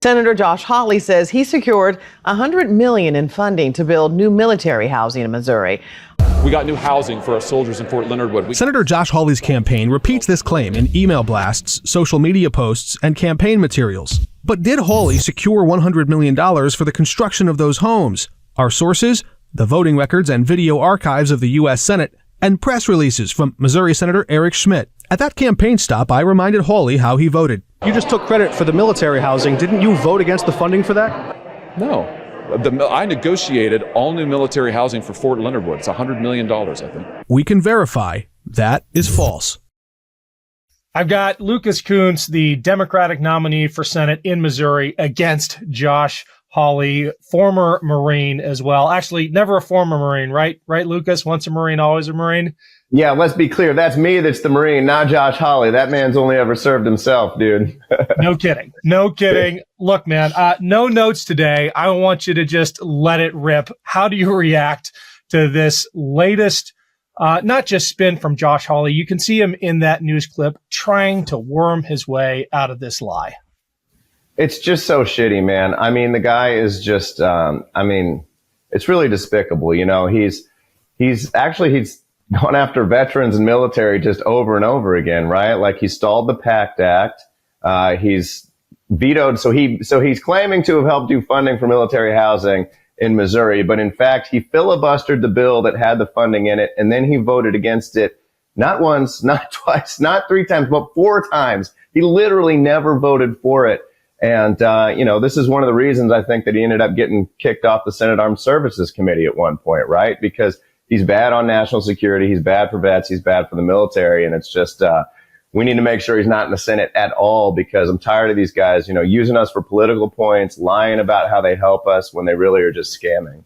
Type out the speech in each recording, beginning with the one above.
Senator Josh Hawley says he secured $100 million in funding to build new military housing in Missouri. We got new housing for our soldiers in Fort Leonard Wood. Senator Josh Hawley's campaign repeats this claim in email blasts, social media posts, and campaign materials. But did Hawley secure $100 million for the construction of those homes? Our sources, the voting records and video archives of the U.S. Senate, and press releases from Missouri Senator Eric Schmitt. At that campaign stop, I reminded Hawley how he voted. You just took credit for the military housing. Didn't you vote against the funding for that? No. I negotiated all new military housing for Fort Leonard Wood. It's $100 million, I think. We can verify that is false. I've got Lucas Kunce, the Democratic nominee for Senate in Missouri, against Josh Hawley, former Marine as well. Actually, never a former Marine, right? Right, Lucas? Once a Marine, always a Marine. Yeah, let's be clear. That's me that's the Marine, not Josh Hawley. That man's only ever served himself, dude. No kidding. No kidding. Look, man, no notes today. I want you to just let it rip. How do you react to this latest, not just spin from Josh Hawley? You can see him in that news clip trying to worm his way out of this lie. It's just so shitty, man. I mean, the guy is just, it's really despicable. You know, he's gone after veterans and military just over and over again, right? Like he stalled the PACT Act. He's vetoed. So he's claiming to have helped do funding for military housing in Missouri. But in fact, he filibustered the bill that had the funding in it. And then he voted against it. Not once, not twice, not 3 times, but 4 times. He literally never voted for it. And, this is one of the reasons I think that he ended up getting kicked off the Senate Armed Services Committee at one point, right? Because he's bad on national security. He's bad for vets. He's bad for the military. And it's just, we need to make sure he's not in the Senate at all, because I'm tired of these guys, using us for political points, lying about how they help us when they really are just scamming.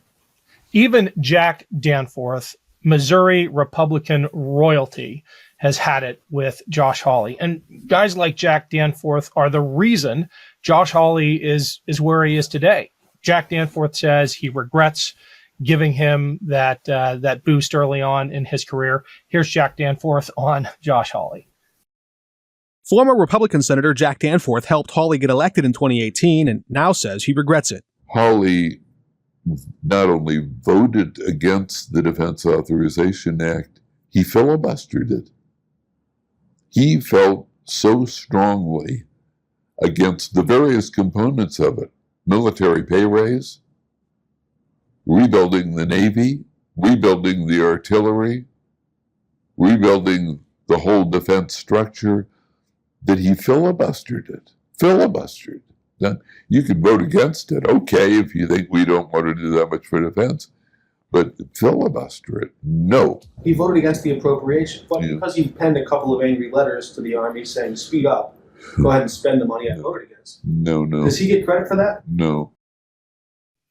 Even Jack Danforth, Missouri Republican royalty, has had it with Josh Hawley. And guys like Jack Danforth are the reason Josh Hawley is where he is today. Jack Danforth says he regrets giving him that boost early on in his career. Here's Jack Danforth on Josh Hawley. Former Republican Senator Jack Danforth helped Hawley get elected in 2018 and now says he regrets it. Hawley not only voted against the Defense Authorization Act, he filibustered it. He felt so strongly against the various components of it: military pay raise, rebuilding the Navy, rebuilding the artillery, rebuilding the whole defense structure, that he filibustered it. Filibustered. Now, you can vote against it, okay, if you think we don't want to do that much for defense. But filibuster it, no. He voted against the appropriation, but because he penned a couple of angry letters to the Army saying, speed up, go ahead and spend the money I voted against. No. Does he get credit for that? No.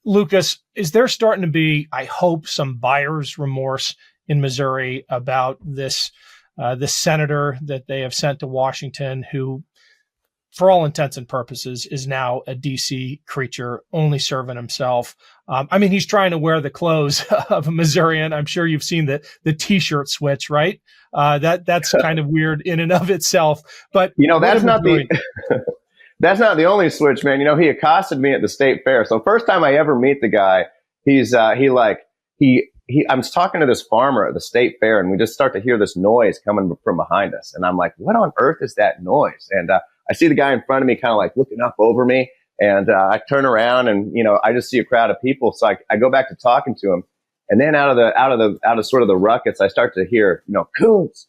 Lucas, is there starting to be, I hope, some buyer's remorse in Missouri about this senator that they have sent to Washington, who, for all intents and purposes, is now a D.C. creature, only serving himself? He's trying to wear the clothes of a Missourian. I'm sure you've seen the T-shirt switch, right? That's kind of weird in and of itself. But that's not that's not the only switch, man. He accosted me at the state fair. So first time I ever meet the guy, I was talking to this farmer at the state fair, and we just start to hear this noise coming from behind us. And I'm like, what on earth is that noise? And I see the guy in front of me kind of like looking up over me. And I turn around and, I just see a crowd of people. So I go back to talking to him. And then out of sort of the ruckus, I start to hear, Kunce,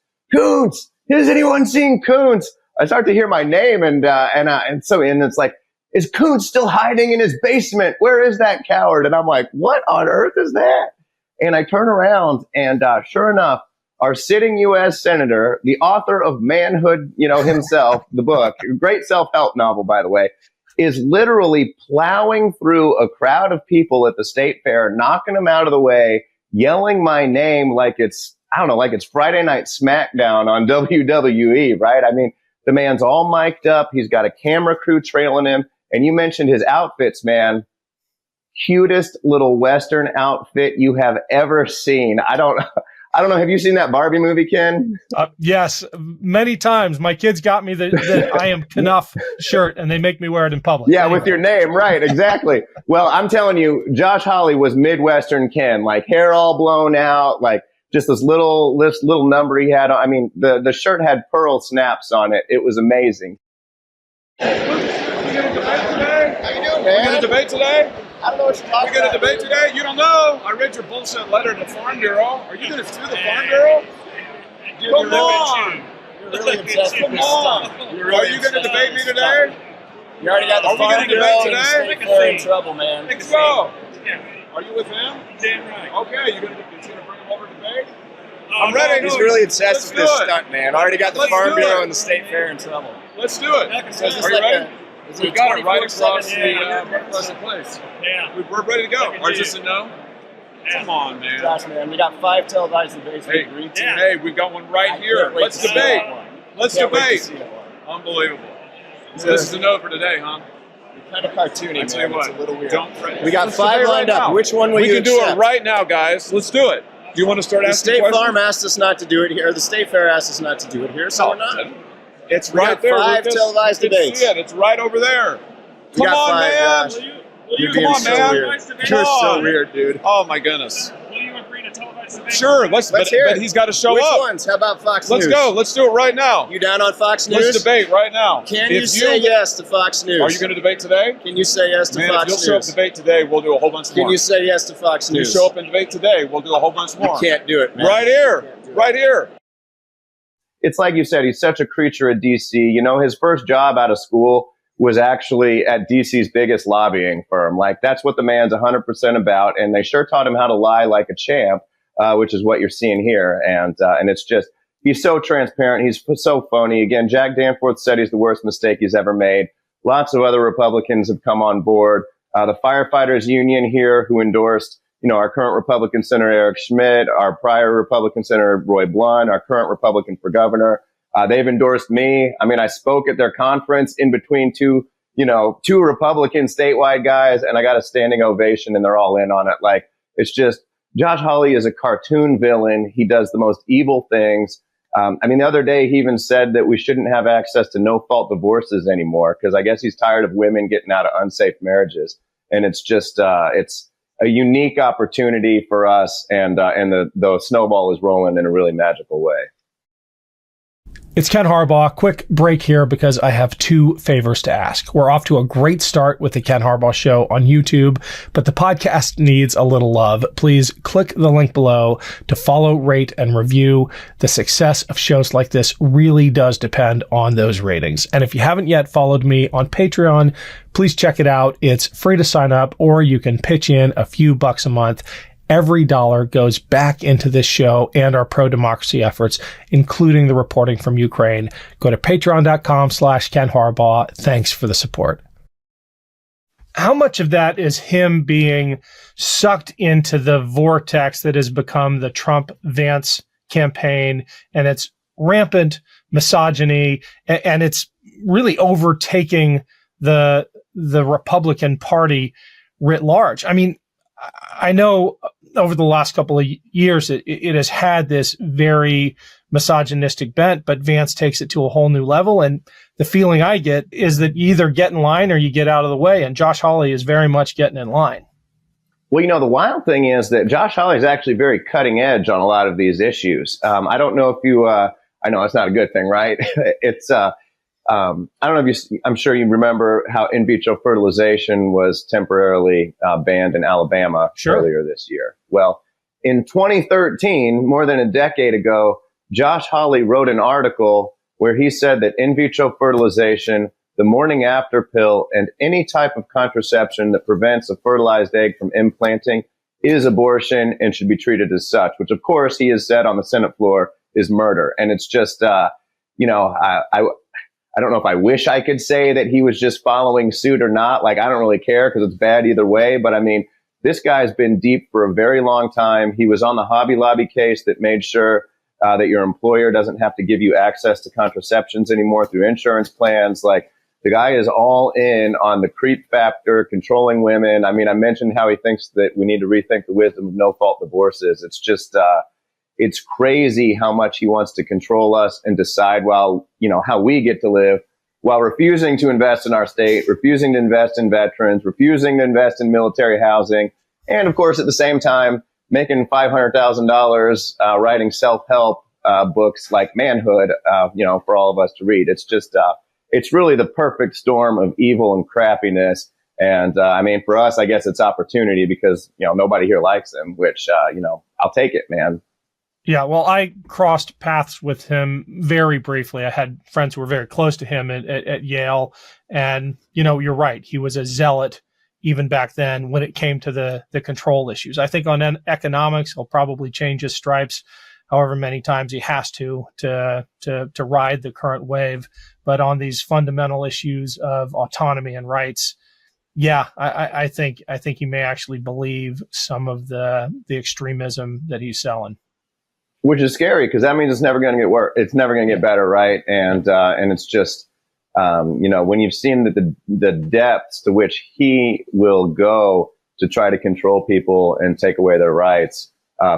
has anyone seen Kunce? I start to hear my name and it's like, is Kunce still hiding in his basement? Where is that coward? And I'm like, what on earth is that? And I turn around and sure enough, our sitting U.S. Senator, the author of Manhood, himself, the book, great self-help novel, by the way, is literally plowing through a crowd of people at the state fair, knocking them out of the way, yelling my name like it's Friday Night SmackDown on WWE, right? The man's all mic'd up. He's got a camera crew trailing him. And you mentioned his outfits, man. Cutest little Western outfit you have ever seen. I I don't know. Have you seen that Barbie movie, Ken? Yes, many times. My kids got me the I am Knuff shirt, and they make me wear it in public. Yeah, with your name, right? Exactly. Well, I'm telling you, Josh Hawley was Midwestern Ken, like hair all blown out, like just this little number he had on. I mean, the shirt had pearl snaps on it. It was amazing. How you doing, man? We gonna debate today? I don't know what you're talking We gonna debate today? You don't know. I read your bullshit letter to the Farm Bureau. Are you gonna sue the Farm Bureau? Come on! You're really obsessed with Come this on! stuff. Are you gonna debate me today? You already got the Are we Farm gonna Bureau debate and the today? state fair in trouble, man. Let's go. Are you with him? Damn right. Okay, you're gonna bring him over to debate? I'm ready. He's really obsessed with this Let's do it. stunt, man. Already got the Let's Farm do Bureau it. and the state fair in trouble. Let's do it. So is this Are you like ready? Is We've it got it right 24/7? across the Pleasant Place. Yeah. We're ready to go. Or is this a no? Come on, man. Josh, man, we got 5 televised debates we Hey, agreed to. hey, we've got one right I here. can't wait Let's to see debate. that one. Let's Can't wait to debate. see that one. Unbelievable. So this is a no for today, huh? Kind of cartoony, I tell you man. what, It's a little weird. don't fret. We got Let's 5 debate lined right up. now. Which one will we you can do accept? it right now, guys. Let's do it. Do you want to start The asking State questions? Farm asked us not to do it here. The State Fair asked us not to do it here, so we're not. It's We right got there. 5 Lucas. televised You can debates. see it. It's right over there. We Come got on, 5, man. Josh. You're You're Come being on, so man. weird. Come You're so on. weird, dude. Oh my goodness. Will you agree to televise debate? Sure. Let's but hear it. he's got to show Which up. ones? How about Fox Let's News? go. Let's do it right now. You down on Fox News? Let's debate right now. Can If you say yes to Fox News? Are you going to debate today? Can you say yes to Man, Fox if you'll show up News? and debate today, we'll do a whole bunch more. Can you say yes to Fox You News? show up and debate today, we'll do a whole bunch more. You can't do it, man. Right here. Right here. It's like you said, he's such a creature of DC. You know, his first job out of school was actually at DC's biggest lobbying firm. Like, that's what the man's 100% about. And they sure taught him how to lie like a champ, which is what you're seeing here. And it's just, he's so transparent. He's so phony. Again, Jack Danforth said he's the worst mistake he's ever made. Lots of other Republicans have come on board. The firefighters union here, who endorsed, you know, our current Republican Senator Eric Schmidt, our prior Republican Senator Roy Blunt, our current Republican for governor. They've endorsed me. I mean, I spoke at their conference in between two Republican statewide guys, and I got a standing ovation, and they're all in on it. Like, it's just, Josh Hawley is a cartoon villain. He does the most evil things. I mean, the other day he even said that we shouldn't have access to no-fault divorces anymore because I guess he's tired of women getting out of unsafe marriages. And it's just, it's a unique opportunity for us, and the snowball is rolling in a really magical way. It's Ken Harbaugh. Quick break here because I have 2 favors to ask. We're off to a great start with the Ken Harbaugh Show on YouTube, but the podcast needs a little love. Please click the link below to follow, rate, and review. The success of shows like this really does depend on those ratings. And if you haven't yet followed me on Patreon, please check it out. It's free to sign up, or you can pitch in a few bucks a month. Every dollar goes back into this show and our pro-democracy efforts, including the reporting from Ukraine. Go to patreon.com/Ken Harbaugh. Thanks for the support. How much of that is him being sucked into the vortex that has become the Trump-Vance campaign, and it's rampant misogyny, and it's really overtaking the Republican Party writ large? I mean, I know over the last couple of years, it has had this very misogynistic bent, but Vance takes it to a whole new level. And the feeling I get is that you either get in line or you get out of the way. And Josh Hawley is very much getting in line. Well, you know, the wild thing is that Josh Hawley is actually very cutting edge on a lot of these issues. I don't know if you, I know it's not a good thing, right? It's, I don't know if I'm sure you remember how in vitro fertilization was temporarily banned in Alabama earlier this year. Well, in 2013, more than a decade ago, Josh Hawley wrote an article where he said that in vitro fertilization, the morning after pill, and any type of contraception that prevents a fertilized egg from implanting is abortion and should be treated as such, which of course he has said on the Senate floor is murder. And it's just, you know, I don't know if I wish I could say that he was just following suit or not. Like, I don't really care because it's bad either way. But I mean, this guy's been deep for a very long time. He was on the Hobby Lobby case that made sure that your employer doesn't have to give you access to contraceptions anymore through insurance plans. Like, the guy is all in on the creep factor, controlling women. I mean, I mentioned how he thinks that we need to rethink the wisdom of no-fault divorces. It's just, it's crazy how much he wants to control us and decide how we get to live, while refusing to invest in our state, refusing to invest in veterans, refusing to invest in military housing, and of course, at the same time, making $500,000 writing self-help books like Manhood, for all of us to read. It's just, it's really the perfect storm of evil and crappiness. And for us, I guess it's opportunity because nobody here likes him, which I'll take it, man. Yeah, well, I crossed paths with him very briefly. I had friends who were very close to him at Yale. And, you're right. He was a zealot even back then when it came to the control issues. I think on economics, he'll probably change his stripes however many times he has to ride the current wave. But on these fundamental issues of autonomy and rights, yeah, I think he may actually believe some of the extremism that he's selling. Which is scary because that means it's never going to get worse. It's never going to get better, right? And it's just, when you've seen the depths to which he will go to try to control people and take away their rights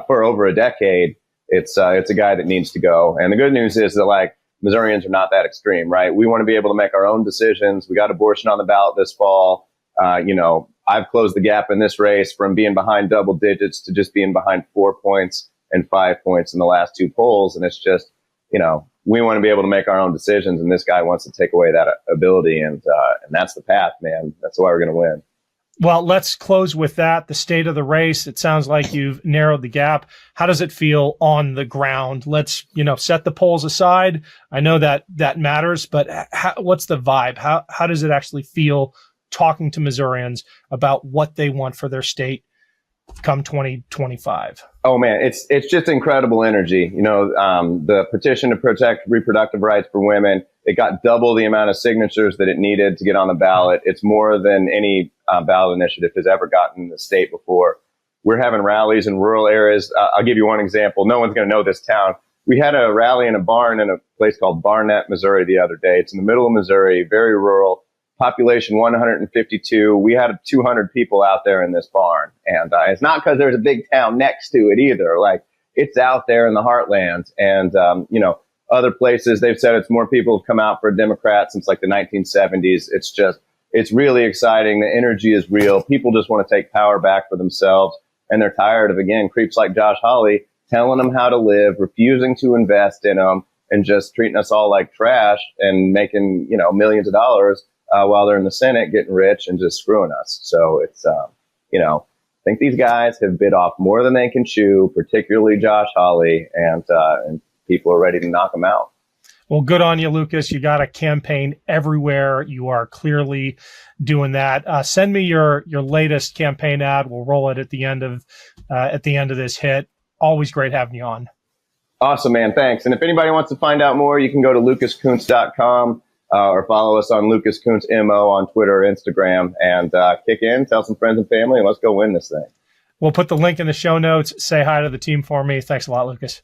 for over a decade, it's a guy that needs to go. And the good news is that Missourians are not that extreme, right? We want to be able to make our own decisions. We got abortion on the ballot this fall. I've closed the gap in this race from being behind double digits to just being behind 4 points and 5 points in the last two polls. And it's just, we want to be able to make our own decisions. And this guy wants to take away that ability. And that's the path, man. That's why we're going to win. Well, let's close with that. The state of the race. It sounds like you've narrowed the gap. How does it feel on the ground? Let's, set the polls aside. I know that matters, but what's the vibe? How does it actually feel talking to Missourians about what they want for their state come 2025? Oh man, it's just incredible energy. The petition to protect reproductive rights for women, it got double the amount of signatures that it needed to get on the ballot. It's more than any ballot initiative has ever gotten in the state before. We're having rallies in rural areas. I'll give you one example. No one's going to know this town. We had a rally in a barn in a place called Barnett, Missouri the other day. It's in the middle of Missouri, very rural. Population 152. We had 200 people out there in this barn. And it's not because there's a big town next to it either. It's out there in the heartland. And, other places, they've said it's more people have come out for a Democrat since the 1970s. It's really exciting. The energy is real. People just want to take power back for themselves. And they're tired of, again, creeps like Josh Hawley telling them how to live, refusing to invest in them, and just treating us all like trash and making, millions of dollars while they're in the Senate getting rich and just screwing us. So it's, I think these guys have bit off more than they can chew, particularly Josh Hawley, and people are ready to knock them out. Well, good on you, Lucas. You got a campaign everywhere. You are clearly doing that. Send me your latest campaign ad. We'll roll it at the end of this hit. Always great having you on. Awesome, man. Thanks. And if anybody wants to find out more, you can go to lucaskunce.com. Or follow us on Lucas Kunce MO on Twitter or Instagram, and kick in, tell some friends and family, and let's go win this thing. We'll put the link in the show notes. Say hi to the team for me. Thanks a lot, Lucas.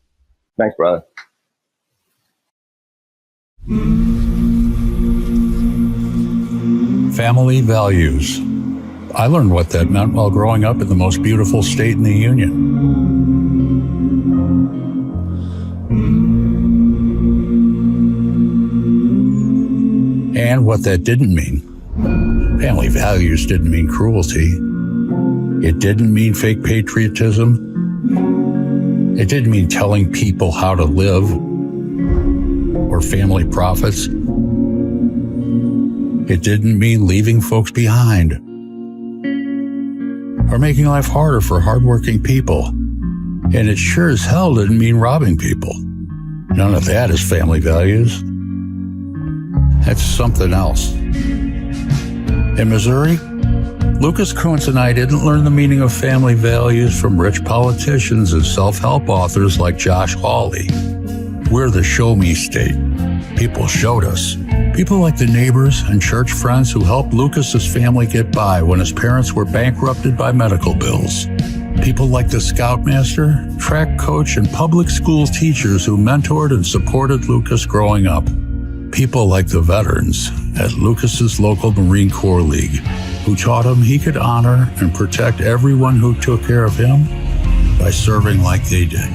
Thanks, brother. Family values. I learned what that meant while growing up in the most beautiful state in the Union. And what that didn't mean. Family values didn't mean cruelty. It didn't mean fake patriotism. It didn't mean telling people how to live or family profits. It didn't mean leaving folks behind or making life harder for hardworking people. And it sure as hell didn't mean robbing people. None of that is family values. That's something else. In Missouri, Lucas Kunce and I didn't learn the meaning of family values from rich politicians and self-help authors like Josh Hawley. We're the show me state. People showed us. People like the neighbors and church friends who helped Lucas's family get by when his parents were bankrupted by medical bills. People like the scoutmaster, track coach, and public school teachers who mentored and supported Lucas growing up. People like the veterans at Lucas's local Marine Corps League, who taught him he could honor and protect everyone who took care of him by serving like they did.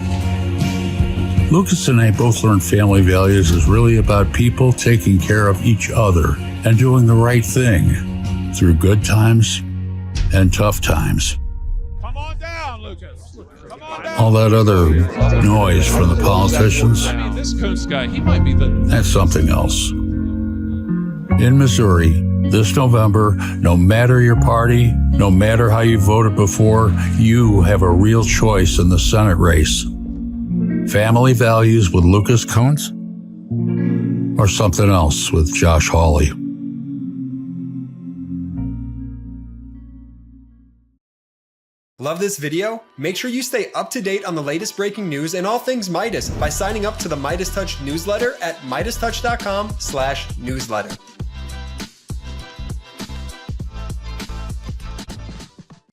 Lucas and I both learned family values is really about people taking care of each other and doing the right thing through good times and tough times. Come on down, Lucas. Come on down. All that other noise from the politicians, I mean, this Kunce guy, he might be the... that's something else. In Missouri, this November, no matter your party, no matter how you voted before, you have a real choice in the Senate race. Family values with Lucas Kunce, or something else with Josh Hawley. Love this video? Make sure you stay up to date on the latest breaking news and all things Meidas by signing up to the MeidasTouch newsletter at MeidasTouch.com/newsletter.